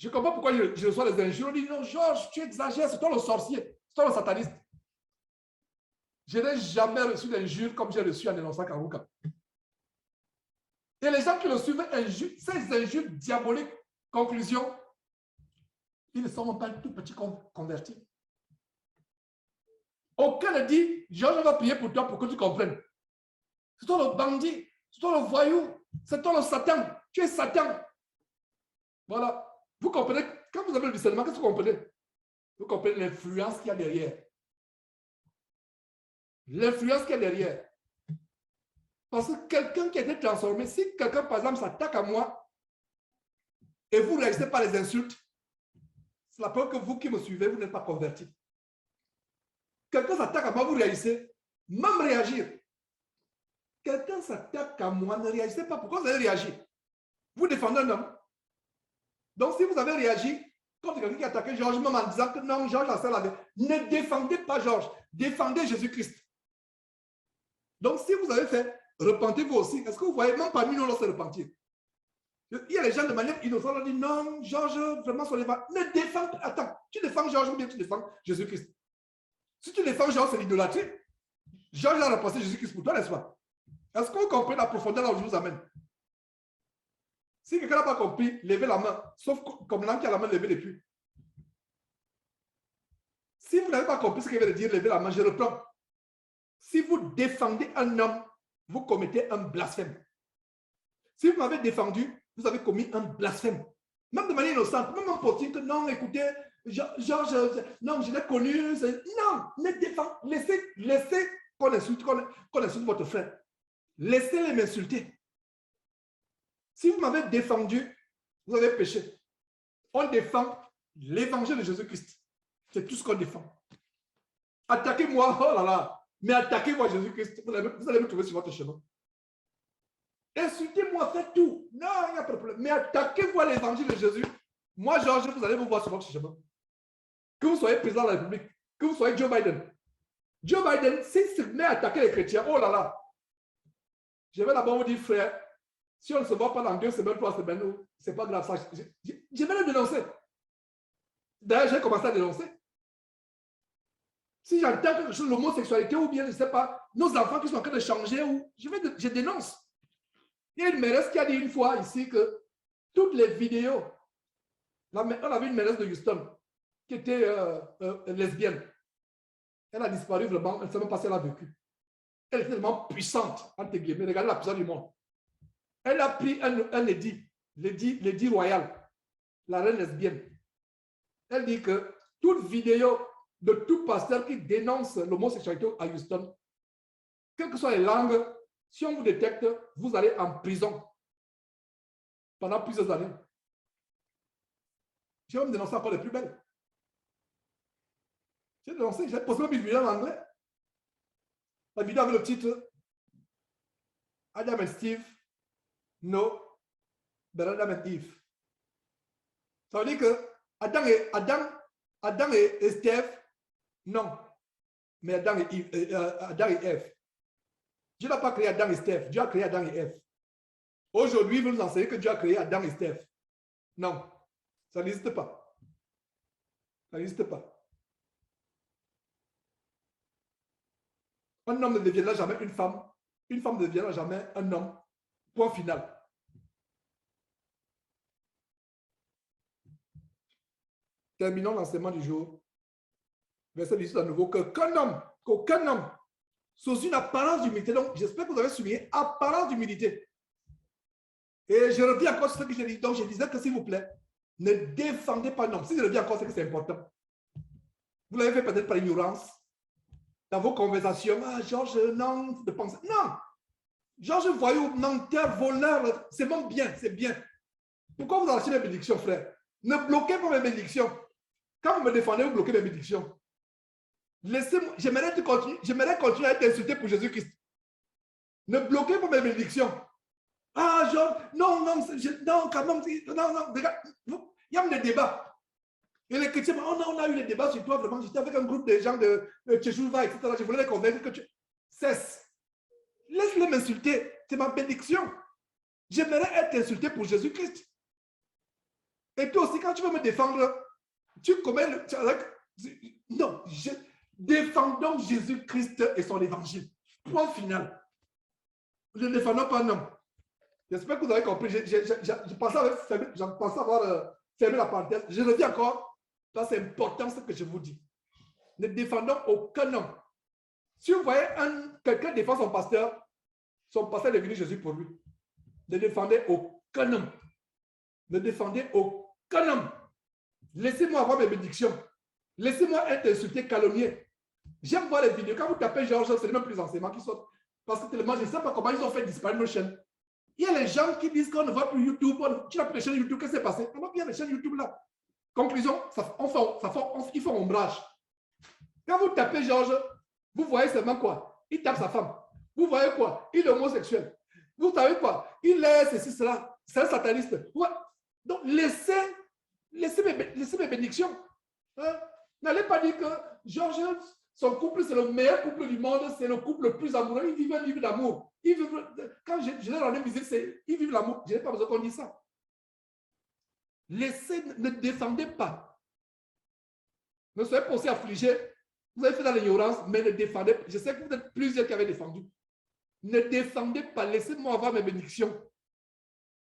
Je ne comprends pas pourquoi je reçois les injures. On dit, non, Georges, tu exagères, c'est toi le sorcier, c'est toi le sataniste. Je n'ai jamais reçu d'injures comme j'ai reçu en dénonçant Karouka. Et les gens qui le suivent, ces injures diaboliques, conclusion, ils ne sont pas tout petits convertis. Aucun ne dit, Georges va prier pour toi pour que tu comprennes. C'est toi le bandit, c'est toi le voyou, c'est toi le Satan. Tu es Satan. Voilà. Vous comprenez, quand vous avez le discernement, qu'est-ce que vous comprenez? Vous comprenez l'influence qu'il y a derrière. L'influence qu'il y a derrière. Parce que quelqu'un qui a été transformé, si quelqu'un, par exemple, s'attaque à moi et vous ne réagissez pas les insultes, c'est la preuve que vous qui me suivez, vous n'êtes pas converti. Quelqu'un s'attaque à moi, vous réagissez. Même réagir. Quelqu'un s'attaque à moi, ne réagissez pas. Pourquoi vous allez réagir? Vous défendez un homme. Donc, si vous avez réagi contre quelqu'un qui a attaqué Georges, même en disant que non, Georges a ça la ne défendez pas Georges. Défendez Jésus-Christ. Donc, si vous avez fait, repentez-vous aussi. Est-ce que vous voyez, même parmi nous, on se repentir. Il y a les gens de manière innocente, on dit non, Georges, vraiment, son évangile. Ne défends pas. Attends, tu défends Georges ou bien tu défends Jésus-Christ? Si tu défends Georges, c'est l'idolâtrie. Georges a remplacé Jésus-Christ pour toi, n'est-ce pas? Est-ce qu'on comprend la profondeur là où je vous amène? Si quelqu'un n'a pas compris, levez la main. Sauf comme l'homme qui a la main levée depuis. Si vous n'avez pas compris ce qu'il veut dire, levez la main, je reprends. Si vous défendez un homme, vous commettez un blasphème. Si vous m'avez défendu, vous avez commis un blasphème. Même de manière innocente, même en postant que non, écoutez, Georges, non, je l'ai connu. Non, ne défendez, laissez qu'on insulte votre frère. Laissez-les m'insulter. Si vous m'avez défendu, vous avez péché. On défend l'évangile de Jésus-Christ. C'est tout ce qu'on défend. Attaquez-moi, oh là là, mais attaquez-moi Jésus-Christ. Vous allez me trouver sur votre chemin. Insultez-moi, faites tout. Non, il n'y a pas de problème. Mais attaquez-moi l'évangile de Jésus. Moi, Georges, vous allez me voir sur votre chemin. Que vous soyez président de la République, que vous soyez Joe Biden. Joe Biden, s'il se met à attaquer les chrétiens, oh là là, je vais d'abord vous dire, frère, si on ne se voit pas dans 2 semaines, 3 semaines, c'est pas grave. Ça, je vais le dénoncer. D'ailleurs, j'ai commencé à dénoncer. Si j'entends quelque chose, l'homosexualité ou bien, je ne sais pas, nos enfants qui sont en train de changer, ou je dénonce. Il y a une mairesse qui a dit une fois ici que toutes les vidéos, on avait une mairesse de Houston qui était lesbienne. Elle a disparu vraiment, elle ne sait même pas si elle a vécu. Elle est tellement puissante, entre guillemets, regardez la puissance du monde. Elle a pris un édit royal, la reine lesbienne. Elle dit que toute vidéo de tout pasteur qui dénonce l'homosexualité à Houston, quelles que soient les langues, si on vous détecte, vous allez en prison pendant plusieurs années. J'ai même dénoncé encore les plus belles. J'ai dénoncé, j'ai posté une vidéo en anglais. La vidéo avec le titre Adam and Steve, no, but Adam and Eve. Ça veut dire que Adam et Steve, non, mais Adam et Ève. Dieu n'a pas créé Adam et Steve, Dieu a créé Adam et Ève. Aujourd'hui, vous nous enseignez que Dieu a créé Adam et Steve. Non, ça n'existe pas. Ça n'existe pas. Un homme ne deviendra jamais une femme ne deviendra jamais un homme. Point final. Terminons l'enseignement du jour. Verset 18 à nouveau. Qu'aucun homme, sous une apparence d'humilité, donc j'espère que vous avez souligné apparence d'humilité. Et je reviens encore sur ce que j'ai dit. Donc je disais que s'il vous plaît, ne défendez pas un homme. Si je reviens encore, c'est que c'est important. Vous l'avez fait peut-être par ignorance. Dans vos conversations, ah, Georges, non, de penser. Non! Georges, voyou, menteur, voleur, c'est même bien, c'est bien. Pourquoi vous arrachez mes bénédictions, frère? Ne bloquez pas mes bénédictions. Quand vous me défendez, vous bloquez mes bénédictions. Laissez-moi, j'aimerais continuer à être insulté pour Jésus-Christ. Ne bloquez pas mes bénédictions. Ah, Georges, non, quand même, non, regarde, il y a même des débats. Et les chrétiens, oh non, on a eu des débats sur toi, vraiment, j'étais avec un groupe de gens de Tchéchouva, etc. Je voulais les convaincre que tu cesses. Laisse-les m'insulter, c'est ma bénédiction. J'aimerais être insulté pour Jésus-Christ. Et toi aussi, quand tu veux me défendre, tu commets le... Non, défendons Jésus-Christ et son évangile. Point final. Ne défendons pas un homme. J'espère que vous avez compris. Je pensais avoir fermé la parenthèse. Je reviens encore. Là, c'est important ce que je vous dis. Ne défendons aucun homme. Si vous voyez quelqu'un défendre son pasteur est devenu Jésus pour lui. Ne défendez aucun homme. Ne défendez aucun homme. Laissez-moi avoir mes bénédictions. Laissez-moi être insulté, calomnié. J'aime voir les vidéos. Quand vous tapez Georges, c'est même plus enseignements qui sortent. Parce que tellement, je ne sais pas comment ils ont fait disparaître nos chaînes. Il y a les gens qui disent qu'on ne voit plus YouTube. Tu n'as plus les chaînes YouTube. Qu'est-ce qui s'est passé? On voit bien les chaînes YouTube là. Conclusion, ils font ombrage. Quand vous tapez Georges, vous voyez seulement quoi? Il tape sa femme. Vous voyez quoi? Il est homosexuel. Vous savez quoi? Il est ceci, cela. C'est un sataniste. Ouais. Donc, laissez mes bénédictions. Hein? N'allez pas dire que Georges, son couple, c'est le meilleur couple du monde, c'est le couple le plus amoureux. Ils vivent un livre d'amour. Quand je leur ai visite, ils vivent l'amour. Je n'ai pas besoin qu'on dise ça. Laissez, ne défendez pas. Ne soyez pas aussi affligés. Vous avez fait dans l'ignorance, mais ne défendez pas. Je sais que vous êtes plusieurs qui avaient défendu. Ne défendez pas. Laissez-moi avoir mes bénédictions.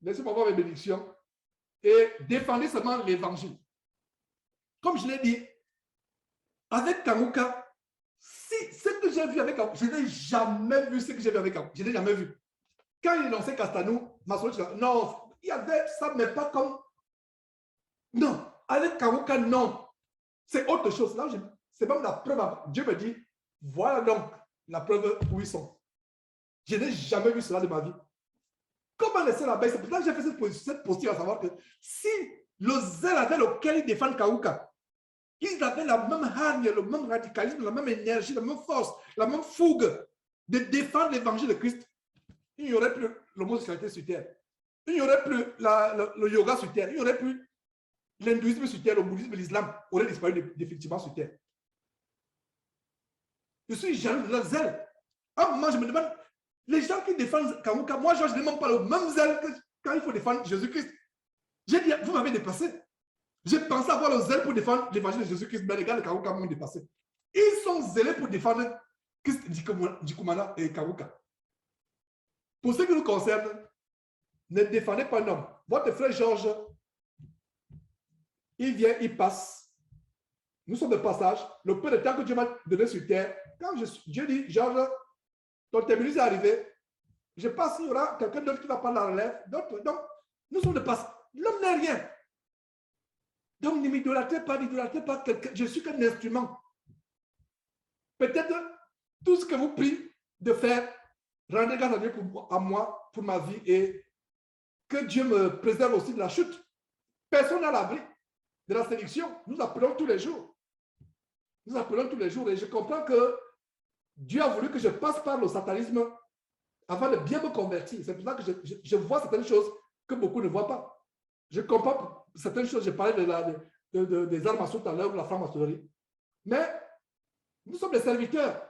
Laissez-moi avoir mes bénédictions. Et défendez seulement l'évangile. Comme je l'ai dit, avec Kawuka, ce que j'ai vu avec Kawuka, je n'ai jamais vu ce que j'ai vu avec Kawuka. Je n'ai jamais vu. Quand il lançait Castanou, non, il y avait ça, mais pas comme... Non, avec Kawuka, non. C'est autre chose. Là, c'est même la preuve. Dieu me dit, voilà donc la preuve où ils sont. Je n'ai jamais vu cela de ma vie. Comment laisser la baisse? C'est pour ça que j'ai fait cette posture à savoir que si le zèle avec lequel ils défendent Kawuka, ils avaient la même hargne, le même radicalisme, la même énergie, la même force, la même fougue de défendre l'évangile de Christ, il n'y aurait plus l'homosexualité sur terre. Il n'y aurait plus le yoga sur terre. Il n'y aurait plus l'hindouisme sur terre, le bouddhisme, l'islam aurait disparu définitivement sur terre. Je suis jaloux de leur zèle. À un moment, je me demande, les gens qui défendent Kawuka, moi, je n'ai même pas le même zèle que quand il faut défendre Jésus-Christ. J'ai dit, vous m'avez dépassé. J'ai pensé avoir le zèle pour défendre l'évangile de Jésus-Christ, mais les gars de Kawuka m'ont dépassé. Ils sont zélés pour défendre Christ Ndikumana et Kawuka. Pour ce qui nous concerne, ne défendez pas un homme. Votre frère Georges, il vient, il passe. Nous sommes de passage. Le peu de temps que Dieu m'a donné sur terre, quand Dieu dit, Georges, ton terminus est arrivé, je passe, il y aura quelqu'un d'autre qui va prendre la relève. Donc, nous sommes de passage. L'homme n'est rien. Donc, ne m'idolâtrez pas quelqu'un. Je suis qu'un instrument. Peut-être tout ce que vous priez de faire, rendez grâce à Dieu à moi, pour ma vie, et que Dieu me préserve aussi de la chute. Personne n'a l'abri de la séduction. Nous appelons tous les jours. Nous appelons tous les jours. Et je comprends que Dieu a voulu que je passe par le satanisme avant de bien me convertir. C'est pour ça que je vois certaines choses que beaucoup ne voient pas. Je comprends certaines choses. Je parlais des armes à tout à l'heure, de la franc-maçonnerie. Mais nous sommes des serviteurs.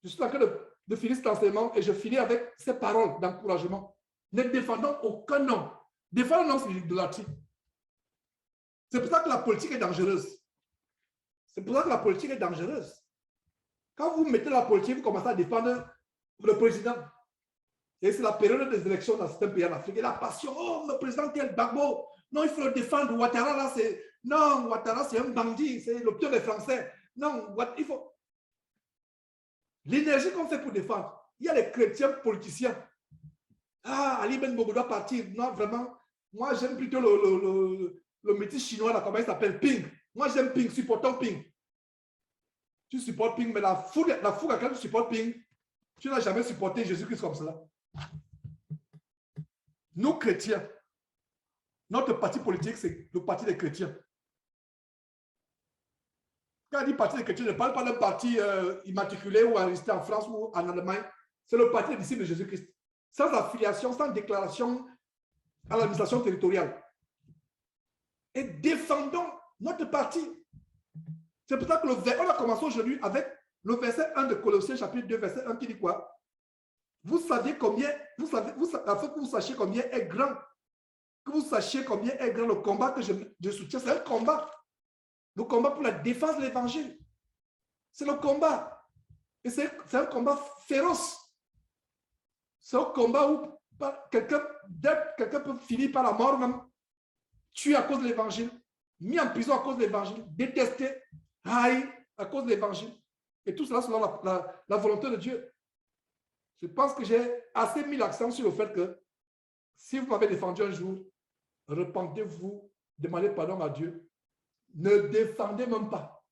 Je suis en train de finir cet enseignement et je finis avec ces paroles d'encouragement. Ne défendons aucun homme. Défendre un homme, c'est l'idolâtrie. C'est pour ça que la politique est dangereuse. C'est pour ça que la politique est dangereuse. Quand vous mettez la politique, vous commencez à défendre le président. Et c'est la période des élections dans certains pays en Afrique. Et la passion, oh, le président tel Gbagbo. Non, il faut le défendre. Ouattara, là, c'est... Non, Ouattara, c'est un bandit. C'est le pire des Français. Non, il faut... L'énergie qu'on fait pour défendre. Il y a les chrétiens politiciens. Ah, Ali Ben Bobo doit partir. Non, vraiment. Moi, j'aime plutôt le métis chinois, là, comment il s'appelle? Ping. Moi, j'aime Ping. Supportons Ping. Tu supportes Ping, mais la fougue à laquelle tu supportes Ping, tu n'as jamais supporté Jésus-Christ comme cela. Nous, chrétiens, notre parti politique, c'est le parti des chrétiens. Quand on dit parti des chrétiens, je ne parle pas d'un parti immatriculé ou enregistré en France ou en Allemagne. C'est le parti des disciples de Jésus-Christ. Sans affiliation, sans déclaration à l'administration territoriale. Et défendons notre parti. C'est pour ça que on a commencé aujourd'hui avec le verset 1 de Colossiens, chapitre 2, verset 1, qui dit quoi? Vous saviez combien, afin que vous sachiez combien est grand Que vous sachiez combien est grand le combat que je soutiens. C'est un combat. Le combat pour la défense de l'évangile. C'est le combat. Et c'est un combat féroce. C'est un combat où quelqu'un peut finir par la mort même, tué à cause de l'évangile, mis en prison à cause de l'évangile, détesté, haï à cause de l'évangile. Et tout cela selon la volonté de Dieu. Je pense que j'ai assez mis l'accent sur le fait que si vous m'avez défendu un jour, repentez-vous, demandez pardon à Dieu. Ne défendez même pas.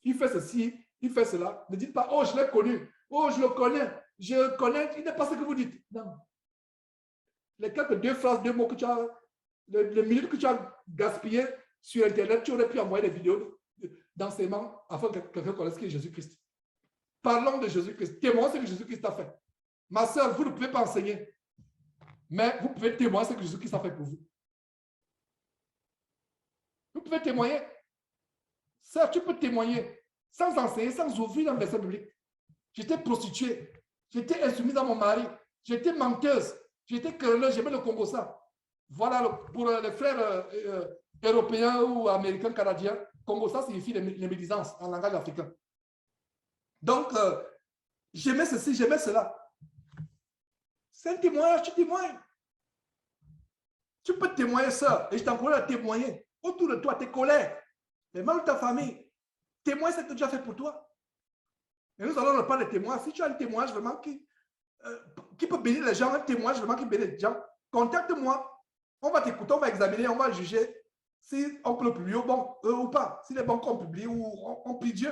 Il fait ceci, il fait cela. Ne dites pas, oh, je l'ai connu, oh, je le connais, il n'est pas ce que vous dites. Non. Les quelques deux phrases, deux mots que tu as, les minutes que tu as gaspillées sur Internet, tu aurais pu envoyer des vidéos d'enseignement afin que quelqu'un connaisse qui est Jésus-Christ. Parlons de Jésus-Christ. Témoignez ce que Jésus-Christ a fait. Ma soeur, vous ne pouvez pas enseigner, mais vous pouvez témoigner ce que Jésus-Christ a fait pour vous. Vous pouvez témoigner. Sœur, tu peux témoigner sans enseigner, sans ouvrir un verset biblique. J'étais prostituée. J'étais insoumise à mon mari. J'étais menteuse. J'étais querelleuse. J'aimais le Congo ça. Voilà, pour les frères européens ou américains, canadiens, Congo ça signifie les médisances en langage africain. Donc, j'aimais ceci, j'aimais cela. C'est un témoignage, tu témoignes. Tu peux témoigner ça. Et je t'encourage à témoigner. Autour de toi, tes collègues, les membres de ta famille. Témoigne ce que Dieu a fait pour toi. Et nous allons ne pas les témoins. Si tu as un témoignage vraiment qui peut bénir les gens, un témoignage vraiment qui bénit les gens, contacte-moi. On va t'écouter, on va examiner, on va juger si on peut le publier ou pas. S'il est bon qu'on publie ou on prie Dieu.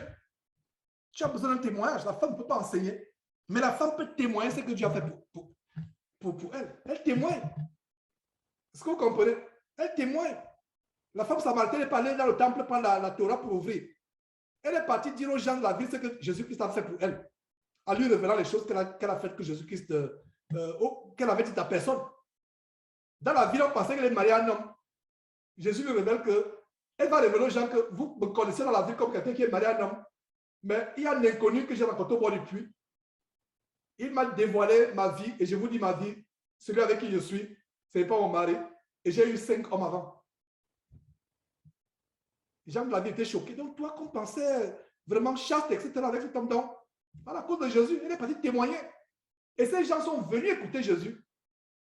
Tu as besoin d'un témoignage. La femme ne peut pas enseigner. Mais la femme peut témoigner ce que Dieu a fait pour elle. Elle témoigne. Est-ce que vous comprenez? Elle témoigne. La femme samaritaine est allée dans le temple prendre la Torah pour ouvrir. Elle est partie dire aux gens de la ville ce que Jésus-Christ a fait pour elle. En lui révélant les choses qu'elle a faites que Jésus-Christ, qu'elle avait dit à personne. Dans la ville, on pensait qu'elle est mariée à un homme. Jésus lui révèle qu'elle va révéler aux gens que vous me connaissez dans la ville comme quelqu'un qui est marié à un homme. Mais il y a un inconnu que j'ai rencontré au bord du puits. Il m'a dévoilé ma vie et je vous dis ma vie. Celui avec qui je suis, ce n'est pas mon mari. Et j'ai eu 5 hommes avant. Les gens de la vie étaient choqués. Donc, toi, qu'on pensait vraiment chaste, etc., avec cet homme, donc, à la cause de Jésus, il est parti témoigner. Et ces gens sont venus écouter Jésus.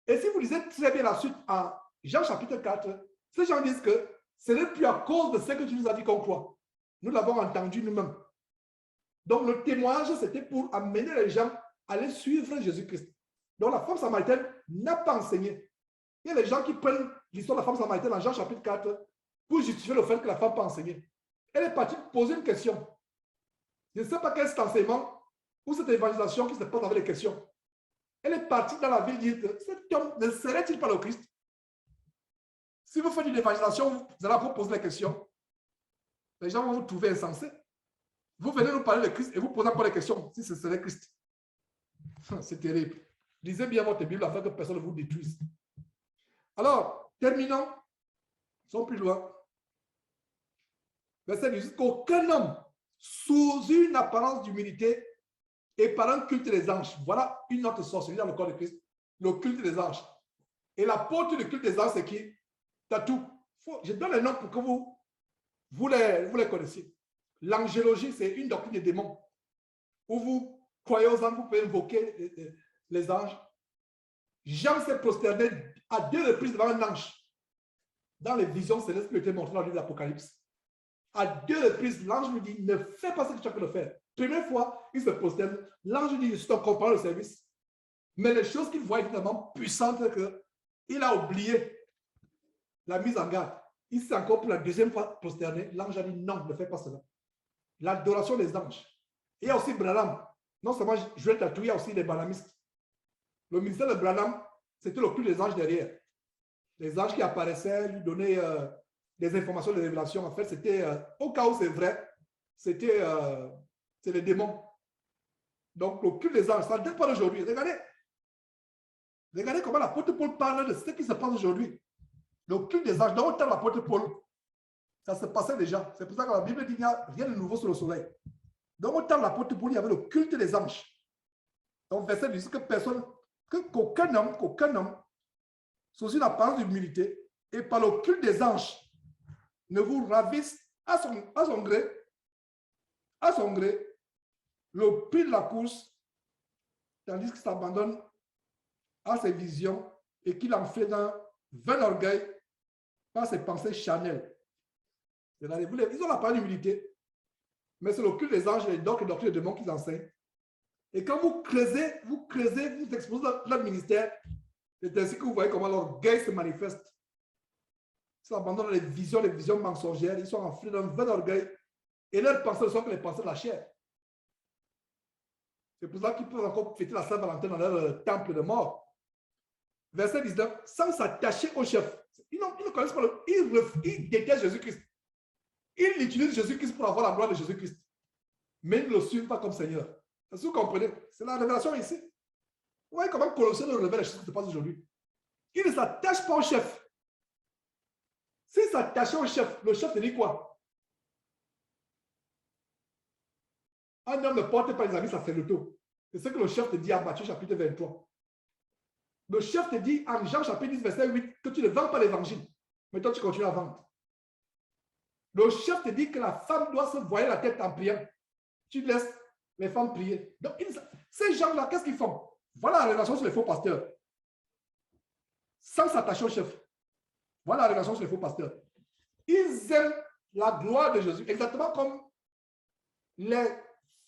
Et si vous lisez très bien la suite en Jean chapitre 4, ces gens disent que ce n'est plus à cause de ce que tu nous as dit qu'on croit. Nous l'avons entendu nous-mêmes. Donc, le témoignage, c'était pour amener les gens à aller suivre Jésus-Christ. Donc, la femme samaritaine n'a pas enseigné. Il y a des gens qui prennent l'histoire de la femme samaritaine en Jean chapitre 4 pour justifier le fait que la femme n'a pas enseigné. Elle est partie poser une question. Je ne sais pas quel est cet enseignement ou cette évangélisation qui se pose avec les questions. Elle est partie dans la ville dire que cet homme ne serait-il pas le Christ? Si vous faites une évangélisation, vous allez vous poser les questions. Les gens vont vous trouver insensé. Vous venez nous parler de Christ et vous posez encore les questions si ce serait Christ. C'est terrible. Lisez bien votre Bible afin que personne ne vous détruise. Alors, terminons. Sont plus loin. Verset 18. Qu'aucun homme, sous une apparence d'humilité et par un culte des anges, voilà une autre sorcellerie dans le corps de Christ, le culte des anges. Et l'apôtre du culte des anges, c'est qui? Tatou. Je donne les noms pour que vous les connaissiez. L'angélologie, c'est une doctrine des démons. Où vous croyez aux anges, vous pouvez invoquer les anges. Jean s'est prosterné à 2 reprises devant un ange. Dans les visions célestes qui étaient montrées dans le livre de l'Apocalypse. À 2 reprises, l'ange lui dit, ne fais pas ce que tu as que de faire. Première fois, il se prosterne. L'ange dit, je suis ton compagnon de service. Mais les choses qu'il voit évidemment puissantes qu'il a oublié la mise en garde. Il s'est encore pour la 2e fois prosterné. L'ange a dit, non, ne fais pas cela. L'adoration des anges. Et il y a aussi Branham. Non seulement Joël Tatou, il y a aussi les Branhamistes. Le ministère de Branham, c'était le culte des anges derrière. Les anges qui apparaissaient, lui donnaient des informations de révélation. En fait, c'était, au cas où c'est vrai, c'est les démons. Donc, le culte des anges, ça ne date pas d'aujourd'hui. Regardez comment l'apôtre Paul parle de ce qui se passe aujourd'hui. Le culte des anges, dans le temps de l'apôtre Paul, ça se passait déjà. C'est pour ça que la Bible dit qu'il n'y a rien de nouveau sur le soleil. Dans le temps de l'apôtre Paul, il y avait le culte des anges. Donc, verset dit que qu'aucun homme, sous une apparence d'humilité et par le culte des anges, ne vous ravisse à son gré, le prix de la course, tandis qu'il s'abandonne à ses visions et qu'il en fait d'un vain orgueil par ses pensées charnelles. Ils ont la parole d'humilité, mais c'est le culte des anges et les doctrines des démons qu'ils enseignent. Et quand vous creusez, vous exposez leur ministère, c'est ainsi que vous voyez comment l'orgueil se manifeste. Ils abandonnent les visions mensongères, ils sont enflés d'un vain orgueil et leurs pensées ne sont que les pensées de la chair. C'est pour ça qu'ils peuvent encore fêter la Saint-Valentin dans leur temple de mort. Verset 19, sans s'attacher au chef. Ils ne connaissent pas ils détestent Jésus-Christ. Ils utilisent Jésus-Christ pour avoir la gloire de Jésus-Christ. Mais ils ne le suivent pas comme Seigneur. Est-ce que vous comprenez? C'est la révélation ici. Vous voyez comment Colossiens nous révèle les choses qui se passent aujourd'hui. Ils ne s'attachent pas au chef. S'ils s'attachaient au chef, le chef te dit quoi? Un homme ne porte pas les habits sacerdotaux. C'est ce que le chef te dit à Matthieu chapitre 23. Le chef te dit en Jean chapitre 10, verset 8, que tu ne vends pas l'évangile. Mais toi, tu continues à vendre. Le chef te dit que la femme doit se voiler la tête en priant. Tu laisses les femmes prier. Donc, ces gens-là, qu'est-ce qu'ils font? Voilà la relation sur les faux pasteurs. Sans s'attacher au chef. Voilà la relation sur les faux pasteurs. Ils aiment la gloire de Jésus, exactement comme les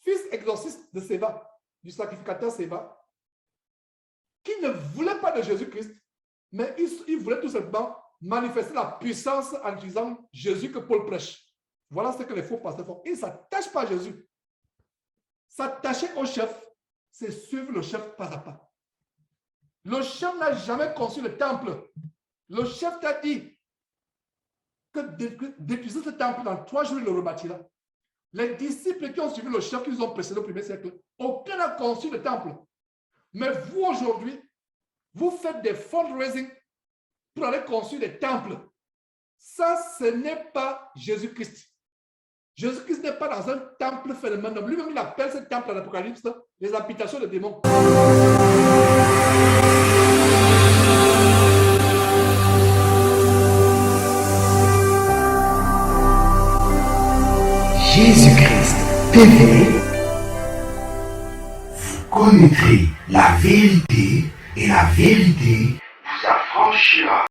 fils exorcistes de Séva, du sacrificateur Séva, qui ne voulaient pas de Jésus-Christ, mais ils voulaient tout simplement manifester la puissance en utilisant Jésus que Paul prêche. Voilà ce que les faux pasteurs font. Ils ne s'attachent pas à Jésus. S'attacher au chef, c'est suivre le chef pas à pas. Le chef n'a jamais conçu le temple. Le chef t'a dit que d'étudier ce temple dans 3 jours, il le rebâtira. Les disciples qui ont suivi le chef, qui nous ont précédé au 1er siècle, aucun n'a conçu le temple. Mais vous, aujourd'hui, vous faites des fundraising pour aller construire des temples. Ça, ce n'est pas Jésus-Christ. Jésus-Christ n'est pas dans un temple phénoménal. Lui-même, il appelle ce temple à l'Apocalypse les habitations de démons. Jésus-Christ TV, vous connaîtrez la vérité et la vérité vous affranchira.